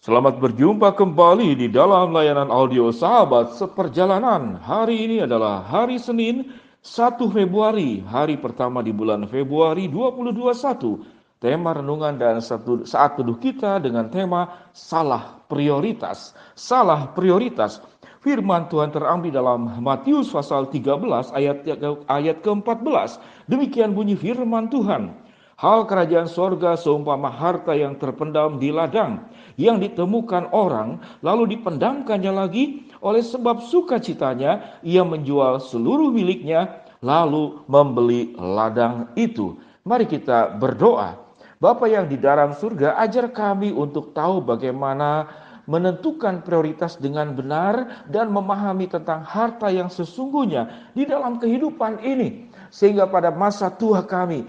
Selamat berjumpa kembali di dalam layanan audio Sahabat Seperjalanan. Hari ini adalah hari Senin 1 Februari, hari pertama di bulan Februari 2021. Tema renungan dan saat teduh kita dengan tema salah prioritas. Salah prioritas. Firman Tuhan terambil dalam Matius pasal 13 ayat ke-14. Demikian bunyi firman Tuhan. Hal kerajaan sorga seumpama harta yang terpendam di ladang, yang ditemukan orang, lalu dipendamkannya lagi, oleh sebab sukacitanya ia menjual seluruh miliknya, lalu membeli ladang itu. Mari kita berdoa. Bapa yang di dalam surga, ajar kami untuk tahu bagaimana menentukan prioritas dengan benar dan memahami tentang harta yang sesungguhnya di dalam kehidupan ini. Sehingga pada masa tua kami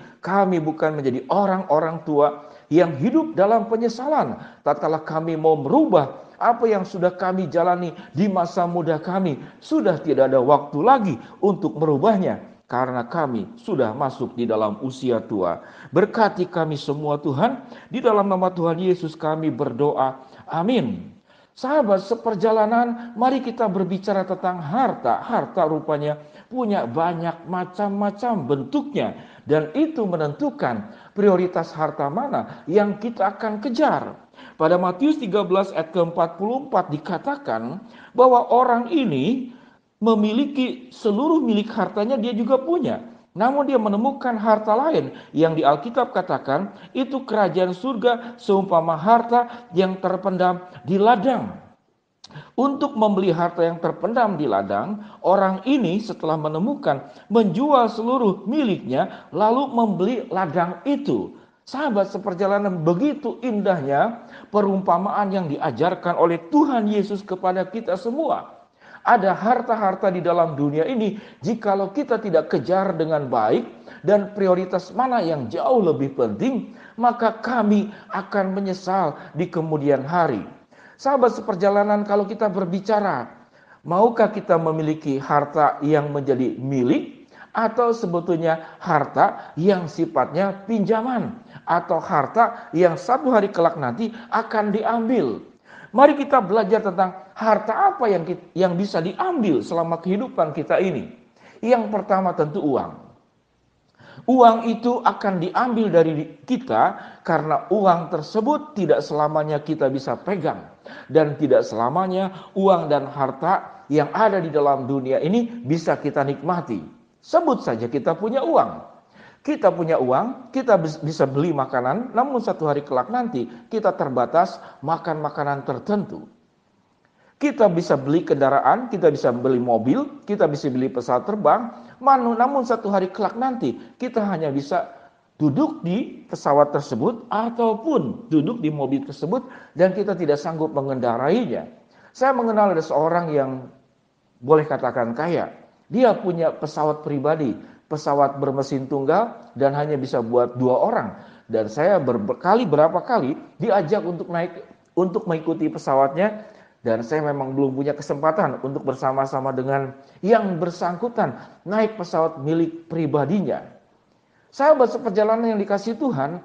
bukan menjadi orang-orang tua yang hidup dalam penyesalan. Tatkala kami mau merubah apa yang sudah kami jalani di masa muda kami, sudah tidak ada waktu lagi untuk merubahnya, karena kami sudah masuk di dalam usia tua. Berkati kami semua Tuhan, di dalam nama Tuhan Yesus kami berdoa. Amin. Sahabat seperjalanan, mari kita berbicara tentang harta. Harta rupanya punya banyak macam-macam bentuknya, dan itu menentukan prioritas harta mana yang kita akan kejar. Pada Matius 13 ayat ke-44 dikatakan bahwa orang ini memiliki seluruh milik hartanya, dia juga punya. Namun dia menemukan harta lain yang di Alkitab katakan itu kerajaan surga seumpama harta yang terpendam di ladang. Untuk membeli harta yang terpendam di ladang, orang ini setelah menemukan menjual seluruh miliknya lalu membeli ladang itu. Sahabat seperjalanan, begitu indahnya perumpamaan yang diajarkan oleh Tuhan Yesus kepada kita semua. Ada harta-harta di dalam dunia ini, jikalau kita tidak kejar dengan baik dan prioritas mana yang jauh lebih penting, maka kami akan menyesal di kemudian hari. Sahabat seperjalanan, kalau kita berbicara, maukah kita memiliki harta yang menjadi milik, atau sebetulnya harta yang sifatnya pinjaman, atau harta yang satu hari kelak nanti akan diambil? Mari kita belajar tentang harta apa yang bisa diambil selama kehidupan kita ini. Yang pertama tentu uang. Uang itu akan diambil dari kita karena uang tersebut tidak selamanya kita bisa pegang. Dan tidak selamanya uang dan harta yang ada di dalam dunia ini bisa kita nikmati. Sebut saja kita punya uang. Kita punya uang, kita bisa beli makanan, namun satu hari kelak nanti kita terbatas makan makanan tertentu. Kita bisa beli kendaraan, kita bisa beli mobil, kita bisa beli pesawat terbang, namun satu hari kelak nanti kita hanya bisa duduk di pesawat tersebut ataupun duduk di mobil tersebut dan kita tidak sanggup mengendarainya. Saya mengenal ada seorang yang boleh katakan kaya. Dia punya pesawat pribadi, pesawat bermesin tunggal dan hanya bisa buat 2 orang. Dan saya berapa kali diajak untuk mengikuti pesawatnya, dan saya memang belum punya kesempatan untuk bersama-sama dengan yang bersangkutan naik pesawat milik pribadinya. Sahabat seperjalanan yang dikasihi Tuhan,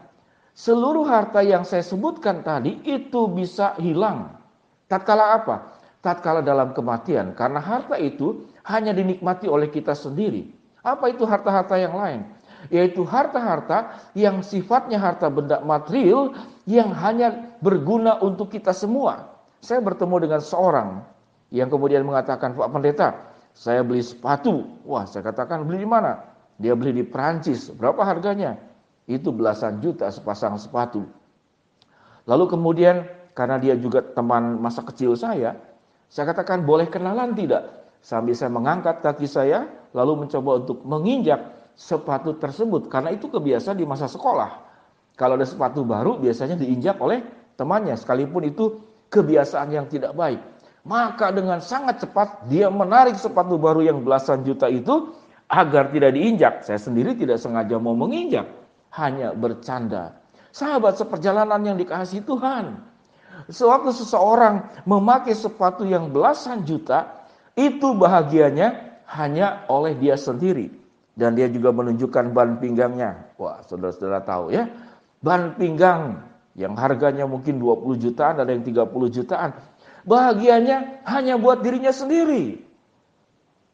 seluruh harta yang saya sebutkan tadi itu bisa hilang. Tatkala apa? Tatkala dalam kematian, karena harta itu hanya dinikmati oleh kita sendiri. Apa itu harta-harta yang lain? Yaitu harta-harta yang sifatnya harta benda material yang hanya berguna untuk kita semua. Saya bertemu dengan seorang yang kemudian mengatakan, Pak Pendeta, saya beli sepatu. Wah, saya katakan, beli di mana? Dia beli di Perancis. Berapa harganya? Itu belasan juta sepasang sepatu. Lalu kemudian karena dia juga teman masa kecil saya katakan, boleh kenalan tidak? Sambil saya mengangkat kaki saya, lalu mencoba untuk menginjak sepatu tersebut. Karena itu kebiasaan di masa sekolah. Kalau ada sepatu baru, biasanya diinjak oleh temannya, sekalipun itu kebiasaan yang tidak baik. Maka dengan sangat cepat, dia menarik sepatu baru yang belasan juta itu, agar tidak diinjak. Saya sendiri tidak sengaja mau menginjak, hanya bercanda. Sahabat seperjalanan yang dikasihi Tuhan, sewaktu seseorang memakai sepatu yang belasan juta, itu bahagianya hanya oleh dia sendiri. Dan dia juga menunjukkan ban pinggangnya. Wah, saudara-saudara tahu ya, ban pinggang yang harganya mungkin 20 jutaan, ada yang 30 jutaan. Bahagianya hanya buat dirinya sendiri.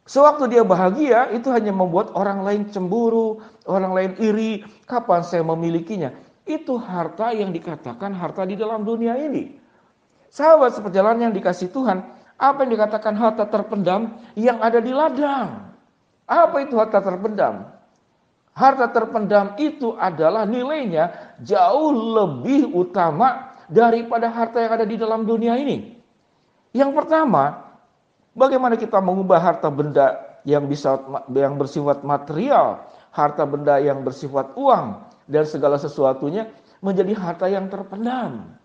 Sewaktu dia bahagia, itu hanya membuat orang lain cemburu, orang lain iri. Kapan saya memilikinya? Itu harta yang dikatakan harta di dalam dunia ini. Sahabat seperjalanan yang dikasih Tuhan, apa yang dikatakan harta terpendam yang ada di ladang? Apa itu harta terpendam? Harta terpendam itu adalah nilainya jauh lebih utama daripada harta yang ada di dalam dunia ini. Yang pertama, bagaimana kita mengubah harta benda yang bersifat material, harta benda yang bersifat uang dan segala sesuatunya menjadi harta yang terpendam?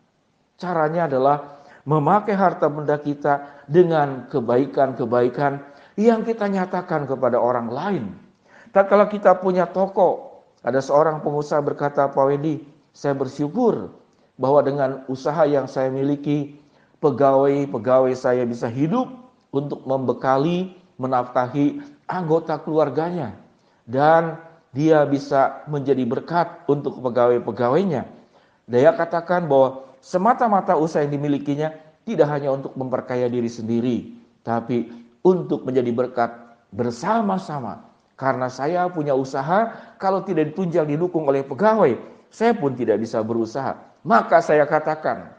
Caranya adalah memakai harta benda kita dengan kebaikan-kebaikan yang kita nyatakan kepada orang lain. Tatkala kita punya toko, ada seorang pengusaha berkata, "Pak Wendy, saya bersyukur bahwa dengan usaha yang saya miliki, pegawai saya bisa hidup untuk membekali, menafkahi anggota keluarganya. Dan dia bisa menjadi berkat untuk pegawai-pegawainya." Dia katakan bahwa semata-mata usaha yang dimilikinya tidak hanya untuk memperkaya diri sendiri, tapi untuk menjadi berkat bersama-sama. Karena saya punya usaha, kalau tidak ditunjang didukung oleh pegawai, saya pun tidak bisa berusaha. Maka saya katakan,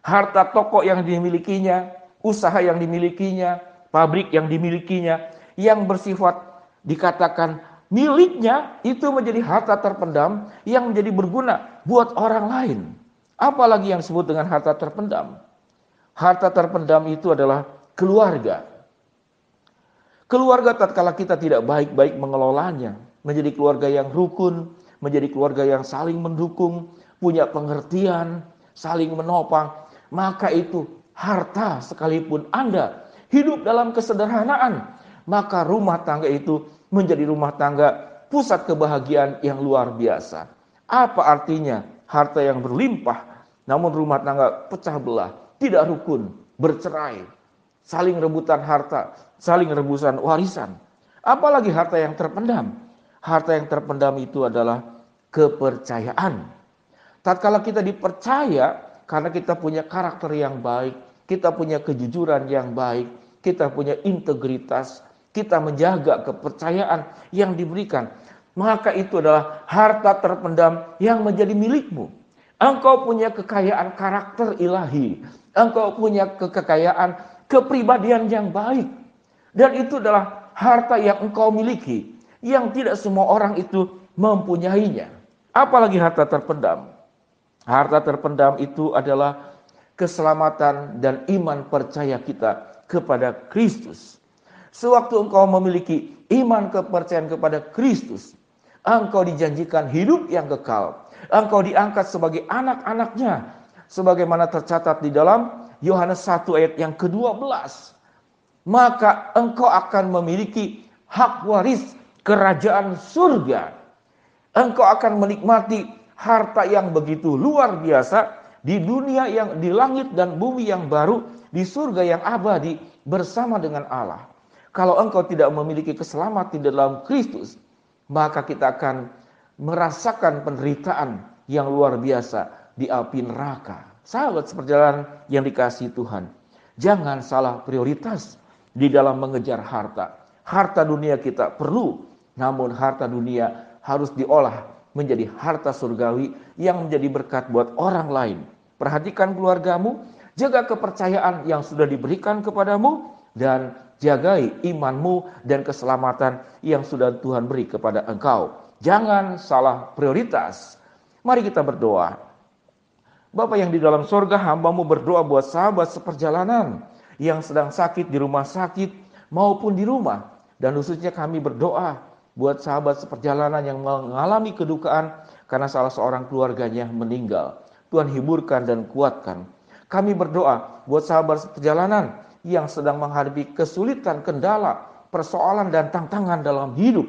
harta toko yang dimilikinya, usaha yang dimilikinya, pabrik yang dimilikinya, yang bersifat dikatakan miliknya, itu menjadi harta terpendam yang menjadi berguna buat orang lain. Apalagi yang disebut dengan harta terpendam? Harta terpendam itu adalah keluarga. Keluarga tatkala kita tidak baik-baik mengelolanya, menjadi keluarga yang rukun, menjadi keluarga yang saling mendukung, punya pengertian, saling menopang, maka itu harta. Sekalipun Anda hidup dalam kesederhanaan, maka rumah tangga itu menjadi rumah tangga pusat kebahagiaan yang luar biasa. Apa artinya harta yang berlimpah, namun rumah tangga pecah belah, tidak rukun, bercerai, saling rebutan harta, saling rebutan warisan? Apalagi harta yang terpendam. Harta yang terpendam itu adalah kepercayaan. Tatkala kita dipercaya karena kita punya karakter yang baik, kita punya kejujuran yang baik, kita punya integritas, kita menjaga kepercayaan yang diberikan, maka itu adalah harta terpendam yang menjadi milikmu. Engkau punya kekayaan karakter ilahi, engkau punya kekayaan kepribadian yang baik, dan itu adalah harta yang engkau miliki, yang tidak semua orang itu mempunyainya. Apalagi harta terpendam. Harta terpendam itu adalah keselamatan dan iman percaya kita kepada Kristus. Sewaktu engkau memiliki iman kepercayaan kepada Kristus, engkau dijanjikan hidup yang kekal. Engkau diangkat sebagai anak-anaknya, sebagaimana tercatat di dalam Yohanes 1 ayat yang ke-12. Maka engkau akan memiliki hak waris kerajaan surga. Engkau akan menikmati harta yang begitu luar biasa di dunia yang di langit dan bumi yang baru, di surga yang abadi bersama dengan Allah. Kalau engkau tidak memiliki keselamatan di dalam Kristus, maka kita akan merasakan penderitaan yang luar biasa di api neraka. Sahabat seperjalanan yang dikasihi Tuhan, jangan salah prioritas di dalam mengejar harta. Harta dunia kita perlu, namun harta dunia harus diolah menjadi harta surgawi yang menjadi berkat buat orang lain. Perhatikan keluargamu, jaga kepercayaan yang sudah diberikan kepadamu, dan jagai imanmu dan keselamatan yang sudah Tuhan beri kepada engkau. Jangan salah prioritas. Mari kita berdoa. Bapa yang di dalam sorga, hamba-Mu berdoa buat sahabat seperjalanan yang sedang sakit di rumah sakit maupun di rumah. Dan khususnya kami berdoa buat sahabat seperjalanan yang mengalami kedukaan karena salah seorang keluarganya meninggal. Tuhan hiburkan dan kuatkan. Kami berdoa buat sahabat seperjalanan yang sedang menghadapi kesulitan, kendala, persoalan dan tantangan dalam hidup.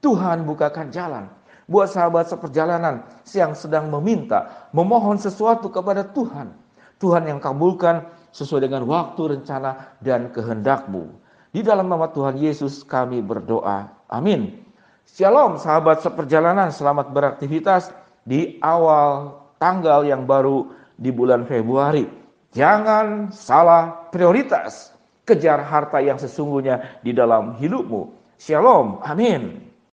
Tuhan bukakan jalan. Buat sahabat seperjalanan yang sedang meminta, memohon sesuatu kepada Tuhan, Tuhan yang kabulkan sesuai dengan waktu, rencana, dan kehendak-Mu. Di dalam nama Tuhan Yesus kami berdoa. Amin. Shalom sahabat seperjalanan, selamat beraktivitas di awal tanggal yang baru di bulan Februari. Jangan salah prioritas. Kejar harta yang sesungguhnya di dalam hidupmu. Shalom. Amin.